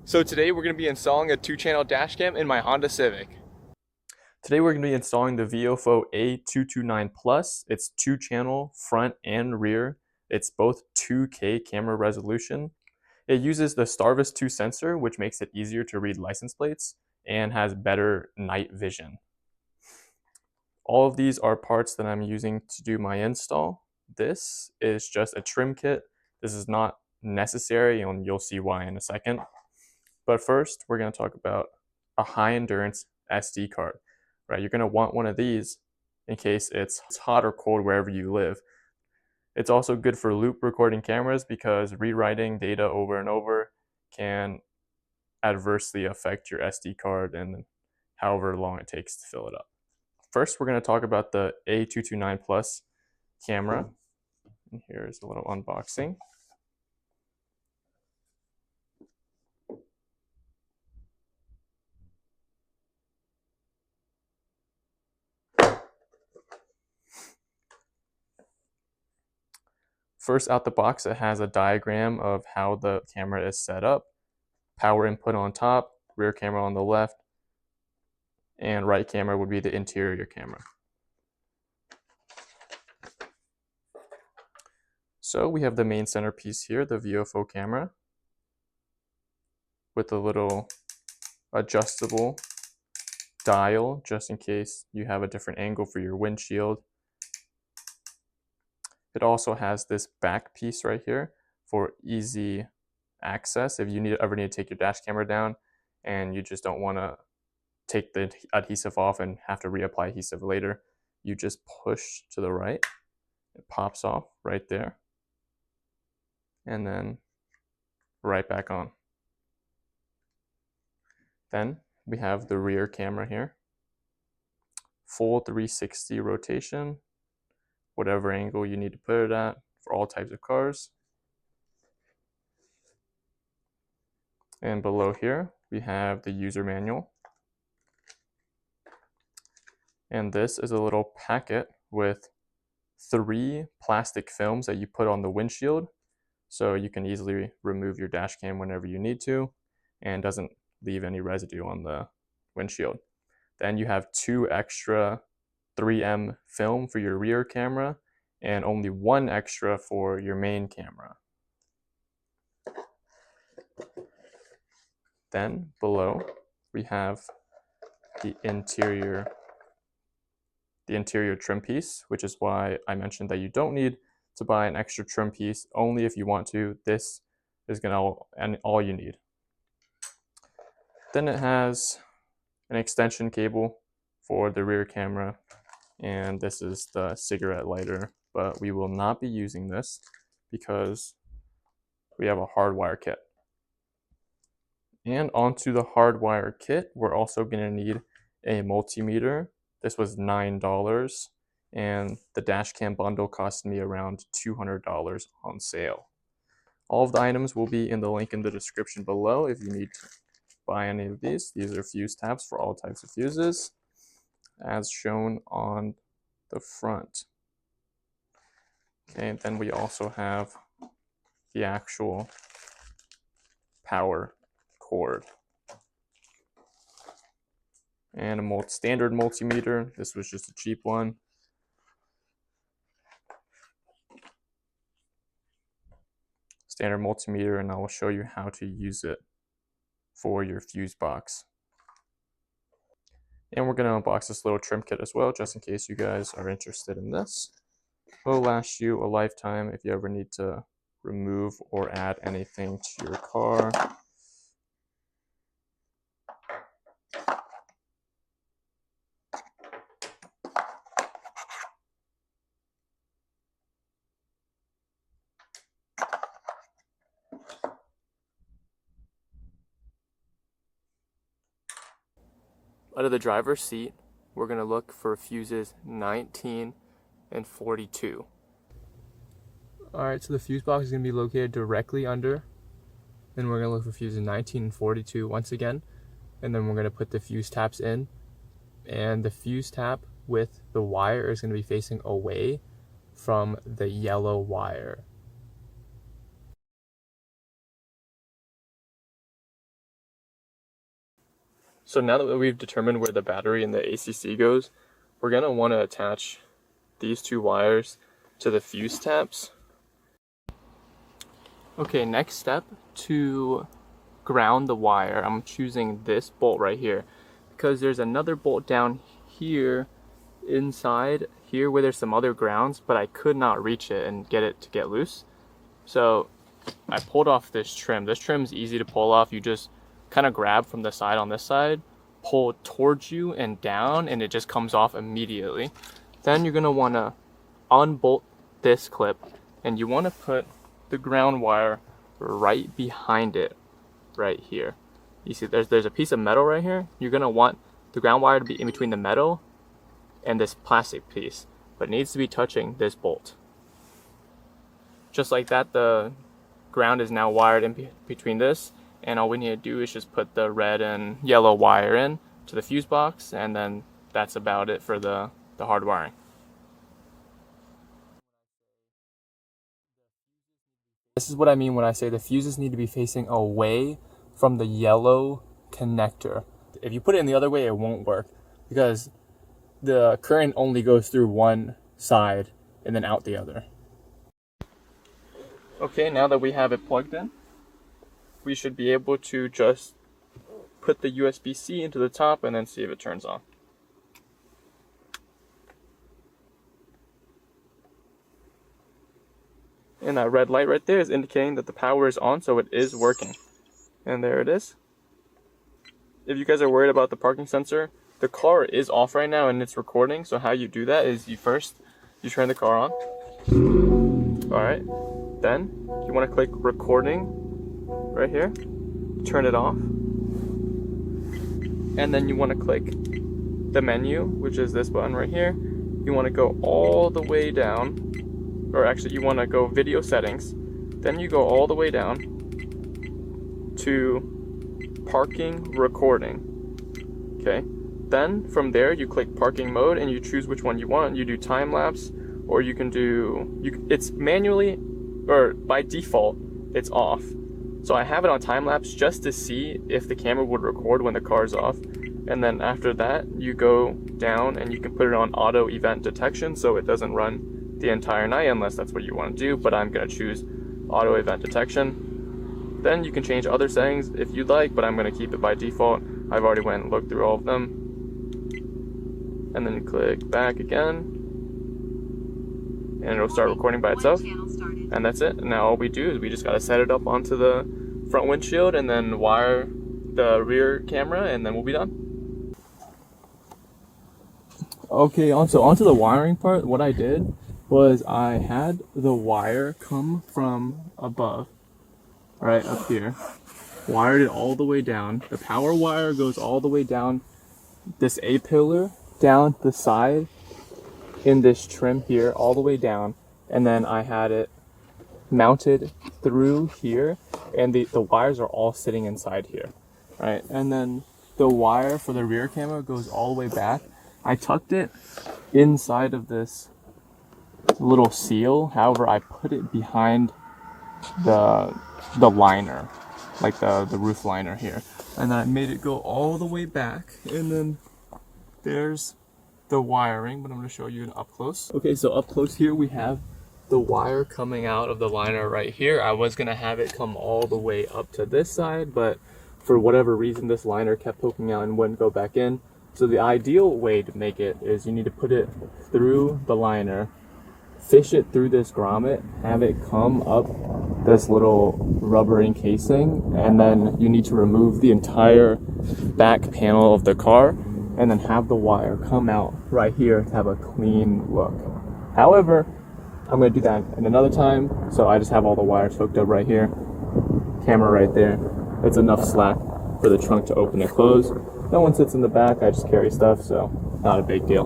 So today we're going to be installing a 2-channel dashcam in my Honda Civic. Today we're going to be installing the Viofo A229 Plus. It's 2-channel front and rear. It's both 2K camera resolution. It uses the Starvis 2 sensor, which makes it easier to read license plates and has better night vision. All of these are parts that I'm using to do my install. This is just a trim kit. This is not necessary, and you'll see why in a second. But first, we're going to talk about a high endurance SD card, right? You're going to want one of these in case it's hot or cold wherever you live. It's also good for loop recording cameras because rewriting data over and over can adversely affect your SD card and however long it takes to fill it up. First, we're going to talk about the A229 Plus camera. And here's a little unboxing. First out the box, it has a diagram of how the camera is set up. Power input on top, rear camera on the left, and right camera would be the interior camera. So we have the main centerpiece here, the Viofo camera, with a little adjustable dial just in case you have a different angle for your windshield. It also has this back piece right here for easy access if you ever need to take your dash camera down and you just don't want to take the adhesive off and have to reapply adhesive later. You just push to the right, it pops off right there, and then right back on. Then we have the rear camera here. Full 360 rotation, whatever angle you need to put it at for all types of cars. And below here, we have the user manual. And this is a little packet with 3 plastic films that you put on the windshield so you can easily remove your dash cam whenever you need to and doesn't leave any residue on the windshield. Then you have 2 extra 3M film for your rear camera and only 1 extra for your main camera. Then below we have the interior trim piece, which is why I mentioned that you don't need to buy an extra trim piece. Only if you want to. This is all you need. Then it has an extension cable for the rear camera, and this is the cigarette lighter, but we will not be using this because we have a hardwire kit. And onto the hardwire kit, we're also going to need a multimeter. This was $9, and the dashcam bundle cost me around $200 on sale. All of the items will be in the link in the description below if you need to buy any of these. These are fuse tabs for all types of fuses, as shown on the front. Okay, then we also have the actual power cord. And a standard multimeter. This was just a cheap one. Standard multimeter, and I will show you how to use it for your fuse box. And we're going to unbox this little trim kit as well, just in case you guys are interested in this. It'll last you a lifetime if you ever need to remove or add anything to your car. Out of the driver's seat, we're going to look for fuses 19 and 42. Alright, so the fuse box is going to be located directly under. Then we're going to look for fuses 19 and 42 once again. And then we're going to put the fuse taps in. And the fuse tap with the wire is going to be facing away from the yellow wire. So now that we've determined where the battery and the ACC goes, we're going to want to attach these two wires to the fuse tabs. Okay, next step, to ground the wire, I'm choosing this bolt right here because there's another bolt down here inside here where there's some other grounds, but I could not reach it and get it to get loose. So I pulled off this trim. This trim is easy to pull off. You just kind of grab from the side on this side, pull towards you and down, and it just comes off immediately. Then you're going to want to unbolt this clip, and you want to put the ground wire right behind it, right here. You see there's a piece of metal right here. You're going to want the ground wire to be in between the metal and this plastic piece, but it needs to be touching this bolt. Just like that, the ground is now wired in between this, and all we need to do is just put the red and yellow wire in to the fuse box, and then that's about it for the hard wiring. This is what I mean when I say the fuses need to be facing away from the yellow connector. If you put it in the other way, it won't work because the current only goes through one side and then out the other. Okay, now that we have it plugged in, we should be able to just put the USB-C into the top and then see if it turns on. And that red light right there is indicating that the power is on, so it is working. And there it is. If you guys are worried about the parking sensor, the car is off right now and it's recording, so how you do that is you turn the car on. Alright, then you want to click recording right here, turn it off, and then you want to click the menu, which is this button right here. You want to go all the way down, or actually you want to go video settings, then you go all the way down to parking recording. Okay, then from there you click parking mode and you choose which one you want. You do time lapse, or you can do, it's manually, or by default it's off. So I have it on time lapse just to see if the camera would record when the car's off. And then after that you go down and you can put it on auto event detection so it doesn't run the entire night unless that's what you want to do, but I'm going to choose auto event detection. Then you can change other settings if you'd like, but I'm going to keep it by default. I've already went and looked through all of them. And then you click back again and it'll start recording by itself, and that's it. And now all we do is we just got to set it up onto the front windshield and then wire the rear camera, and then we'll be done. Okay, onto the wiring part, what I did was I had the wire come from above, right up here, wired it all the way down. The power wire goes all the way down this A-pillar, down the side in this trim here, all the way down, and then I had it mounted through here, and the wires are all sitting inside here, right? And then the wire for the rear camera goes all the way back. I tucked it inside of this little seal. However, I put it behind the liner, like the roof liner here, and then I made it go all the way back. And then there's the wiring, but I'm going to show you up close. Okay, so up close here we have the wire coming out of the liner right here. I was going to have it come all the way up to this side, but for whatever reason this liner kept poking out and wouldn't go back in. So the ideal way to make it is you need to put it through the liner, fish it through this grommet, have it come up this little rubber encasing, and then you need to remove the entire back panel of the car and then have the wire come out right here to have a clean look. However, I'm going to do that in another time, so I just have all the wires hooked up right here, camera right there. It's enough slack for the trunk to open and close. No one sits in the back, I just carry stuff, so not a big deal.